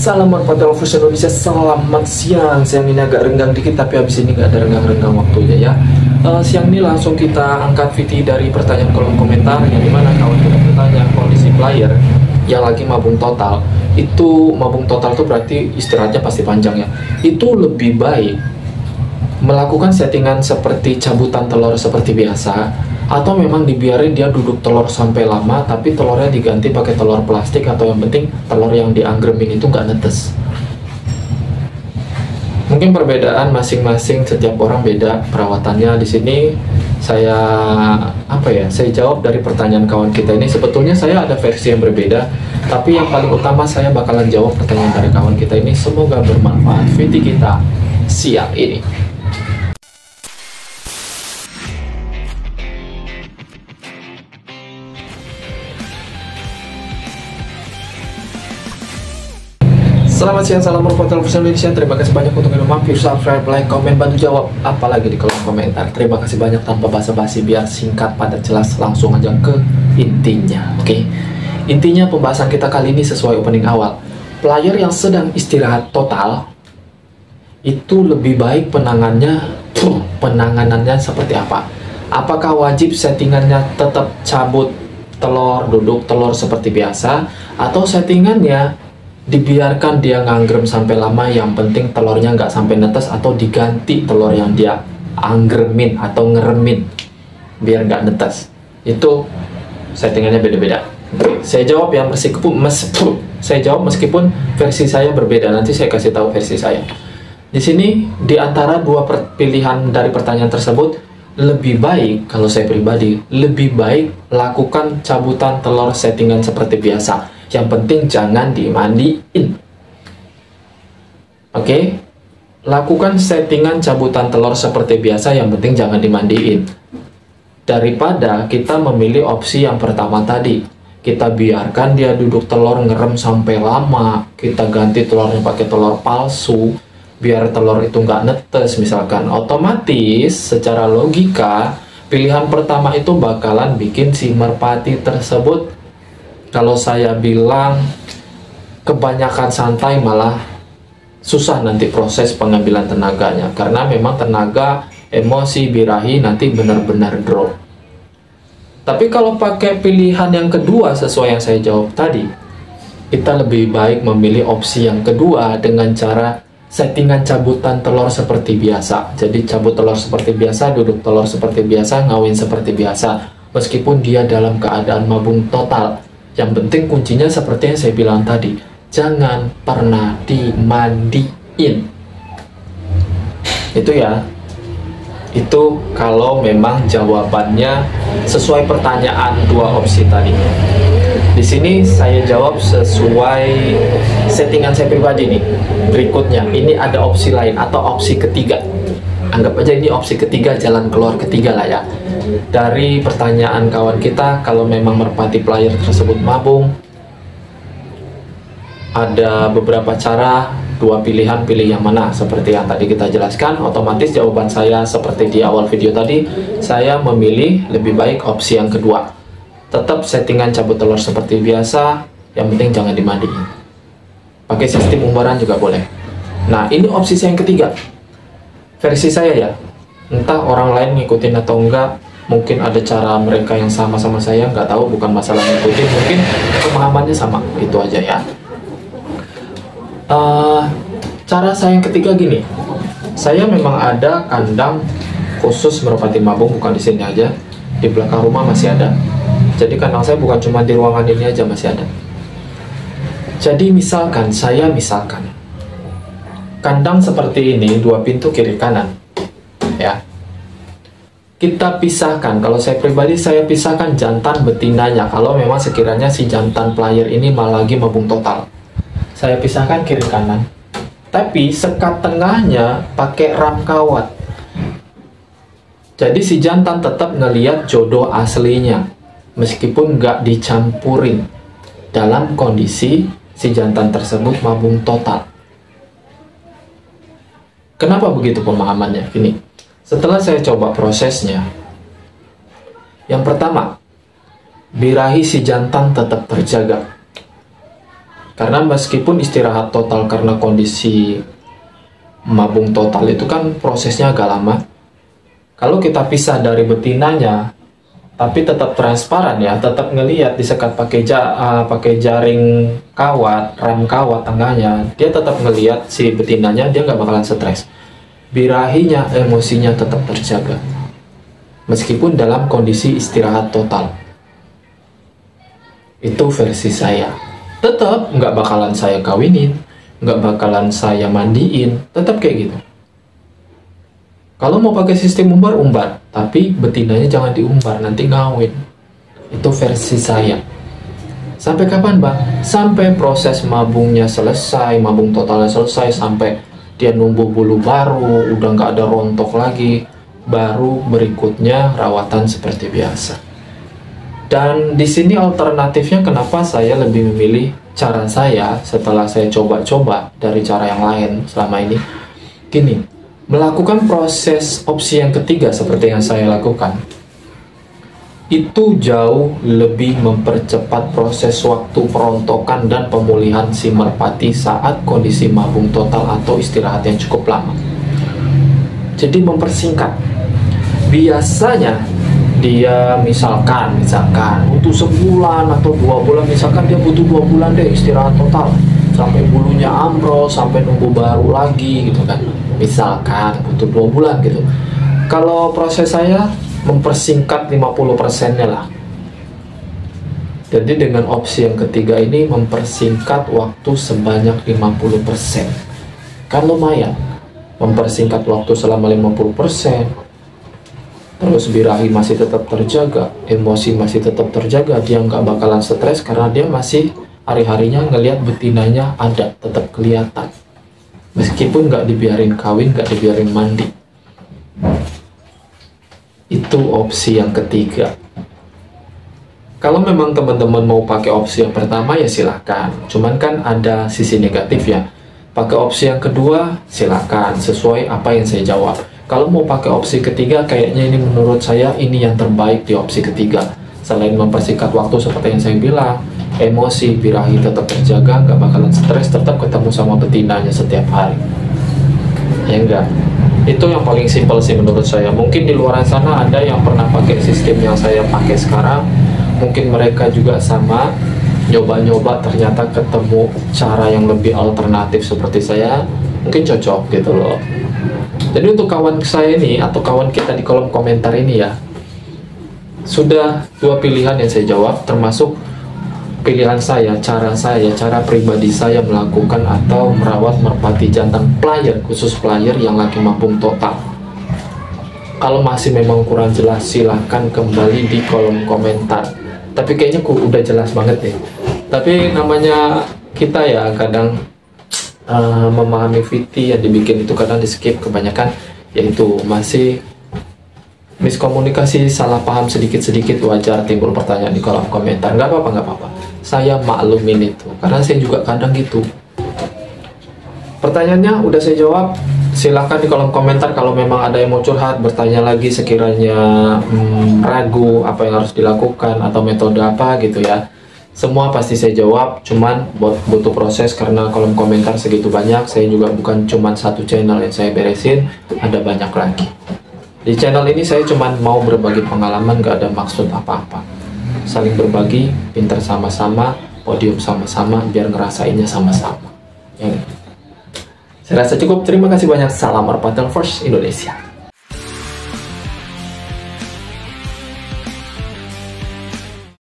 Salam Marpa Televisi Indonesia, selamat siang. Siang ini agak renggang dikit, tapi habis ini nggak ada renggang-renggang waktunya ya. Siang ini langsung kita angkat VT dari pertanyaan kolom komentar, yang dimana kawan kita bertanya kondisi player yang lagi mabung total. Itu mabung total tuh berarti istirahatnya pasti panjang ya. Itu lebih baik melakukan settingan seperti cabutan telur seperti biasa, atau memang dibiarin dia duduk telur sampai lama tapi telurnya diganti pakai telur plastik, atau yang penting telur yang dianggremin itu nggak netes. Mungkin perbedaan masing-masing, setiap orang beda perawatannya. Di sini saya saya jawab dari pertanyaan kawan kita ini. Sebetulnya saya ada versi yang berbeda, tapi yang paling utama saya bakalan jawab pertanyaan dari kawan kita ini. Semoga bermanfaat video kita siang ini. Selamat siang, salam Marpa Televisi Indonesia. Terima kasih banyak untuk yang mampir, subscribe, like, komen, bantu jawab apalagi di kolom komentar. Terima kasih banyak, tanpa basa-basi, biar singkat, padat, jelas, langsung aja ke intinya. Oke. Intinya pembahasan kita kali ini sesuai opening awal. Player yang sedang istirahat total itu lebih baik penanganannya seperti apa? Apakah wajib settingannya tetap cabut telur, duduk telur seperti biasa, atau settingannya dibiarkan dia nganggrem sampai lama, yang penting telurnya nggak sampai netes, atau diganti telur yang dia anggremin atau ngeremin biar nggak netes? Itu settingannya beda-beda. Saya jawab ya, meskipun versi saya berbeda. Nanti saya kasih tahu versi saya. Di sini di antara dua pilihan dari pertanyaan tersebut, lebih baik, kalau saya pribadi, lebih baik lakukan cabutan telur settingan seperti biasa. Yang penting jangan dimandiin. Oke? Lakukan settingan cabutan telur seperti biasa, yang penting jangan dimandiin. Daripada kita memilih opsi yang pertama tadi, kita biarkan dia duduk telur ngerem sampai lama, kita ganti telurnya pakai telur palsu biar telur itu nggak netes misalkan, otomatis secara logika pilihan pertama itu bakalan bikin si merpati tersebut, kalau saya bilang kebanyakan santai, malah susah nanti proses pengambilan tenaganya, karena memang tenaga, emosi, birahi nanti benar-benar drop. Tapi kalau pakai pilihan yang kedua sesuai yang saya jawab tadi, kita lebih baik memilih opsi yang kedua dengan cara settingan cabutan telur seperti biasa. Jadi cabut telur seperti biasa, duduk telur seperti biasa, ngawin seperti biasa, meskipun dia dalam keadaan mabung total. Yang penting kuncinya seperti yang saya bilang tadi, jangan pernah dimandiin. Itu ya. Itu kalau memang jawabannya sesuai pertanyaan dua opsi tadi. Di sini saya jawab sesuai settingan saya pribadi nih. Berikutnya, ini ada opsi lain atau opsi ketiga. Anggap aja ini opsi ketiga, jalan keluar ketiga lah ya. Dari pertanyaan kawan kita, kalau memang merpati player tersebut mabung, ada beberapa cara, dua pilihan, pilih yang mana. Seperti yang tadi kita jelaskan, otomatis jawaban saya seperti di awal video tadi, saya memilih lebih baik opsi yang kedua. Tetap settingan cabut telur seperti biasa, yang penting jangan dimandiin. Pakai sistem umbaran juga boleh. Nah, ini opsi saya yang ketiga. Versi saya ya, entah orang lain ngikutin atau enggak, mungkin ada cara mereka yang sama saya, nggak tahu, bukan masalah ngikutin, mungkin pemahamannya sama, gitu aja ya. Cara saya yang ketiga gini, saya memang ada kandang khusus merpati mabung, bukan di sini aja, di belakang rumah masih ada. Jadi kandang saya bukan cuma di ruangan ini aja, masih ada. Jadi misalkan kandang seperti ini, dua pintu kiri kanan ya, kita pisahkan. Kalau saya pribadi, saya pisahkan jantan betinanya. Kalau memang sekiranya si jantan player ini malah lagi mabung total, saya pisahkan kiri kanan, tapi sekat tengahnya pakai ram kawat. Jadi si jantan tetap ngelihat jodoh aslinya, meskipun nggak dicampurin, dalam kondisi si jantan tersebut mabung total. Kenapa begitu pemahamannya? Gini, setelah saya coba prosesnya, yang pertama, birahi si jantan tetap terjaga. Karena meskipun istirahat total karena kondisi mabung total itu kan prosesnya agak lama. Kalau kita pisah dari betinanya, tapi tetap transparan ya, tetap ngelihat disekat pakai jaring kawat, rem kawat tengahnya, dia tetap ngelihat si betinanya, dia nggak bakalan stres. Birahinya, emosinya tetap terjaga, meskipun dalam kondisi istirahat total. Itu versi saya. Tetap nggak bakalan saya kawinin, nggak bakalan saya mandiin, tetap kayak gitu. Kalau mau pakai sistem umbar, tapi betinanya jangan diumbar, nanti ngawin. Itu versi saya. Sampai kapan, Bang? Sampai proses mabungnya selesai, mabung totalnya selesai, sampai dia numbuh bulu baru, udah nggak ada rontok lagi, baru berikutnya rawatan seperti biasa. Dan di sini alternatifnya kenapa saya lebih memilih cara saya setelah saya coba-coba dari cara yang lain selama ini. Gini, melakukan proses opsi yang ketiga seperti yang saya lakukan itu jauh lebih mempercepat proses waktu perontokan dan pemulihan si merpati saat kondisi mabung total atau istirahat yang cukup lama. Jadi mempersingkat. Biasanya dia misalkan butuh sebulan atau 2 bulan, misalkan dia butuh 2 bulan deh istirahat total sampai bulunya ambrol, sampai nunggu baru lagi gitu kan, misalkan butuh 2 bulan gitu. Kalau proses saya mempersingkat 50%-nya lah. Jadi dengan opsi yang ketiga ini mempersingkat waktu sebanyak 50%. Kan lumayan mempersingkat waktu selama 50%. Terus birahi masih tetap terjaga, emosi masih tetap terjaga, dia nggak bakalan stres karena dia masih hari-harinya ngelihat betinanya ada, tetap kelihatan. Meskipun nggak dibiarin kawin, nggak dibiarin mandi. Itu opsi yang ketiga. Kalau memang teman-teman mau pakai opsi yang pertama ya silahkan. Cuman kan ada sisi negatif ya. Pakai opsi yang kedua silahkan, sesuai apa yang saya jawab. Kalau mau pakai opsi ketiga, kayaknya ini menurut saya ini yang terbaik di opsi ketiga. Selain mempersingkat waktu seperti yang saya bilang, emosi birahi tetap terjaga, nggak bakalan stres, tetap ketemu sama betinanya setiap hari. Ya enggak? Itu yang paling simpel sih menurut saya. Mungkin di luar sana ada yang pernah pakai sistem yang saya pakai sekarang. Mungkin mereka juga sama, nyoba-nyoba ternyata ketemu cara yang lebih alternatif seperti saya. Mungkin cocok gitu loh. Jadi untuk kawan saya ini atau kawan kita di kolom komentar ini ya, sudah 2 pilihan yang saya jawab, termasuk pilihan saya, cara pribadi saya melakukan atau merawat merpati jantan player, khusus player yang lagi mabung total. Kalau masih memang kurang jelas, silahkan kembali di kolom komentar. Tapi kayaknya udah jelas banget ya. Tapi namanya kita ya kadang memahami VT yang dibikin itu kadang di skip kebanyakan, yaitu masih miskomunikasi, salah paham sedikit-sedikit, wajar timbul pertanyaan di kolom komentar. Nggak apa-apa, saya maklumin itu karena saya juga kadang gitu. Pertanyaannya udah saya jawab, silahkan di kolom komentar. Kalau memang ada yang mau curhat, bertanya lagi sekiranya ragu apa yang harus dilakukan atau metode apa gitu ya, semua pasti saya jawab. Cuman butuh proses karena kolom komentar segitu banyak. Saya juga bukan cuman satu channel yang saya beresin, ada banyak lagi. Di channel ini saya cuman mau berbagi pengalaman, gak ada maksud apa-apa. Saling berbagi, pintar sama-sama, podium sama-sama, biar ngerasainnya sama-sama ya. Saya rasa cukup, terima kasih banyak. Salam Merpati Lovers Indonesia.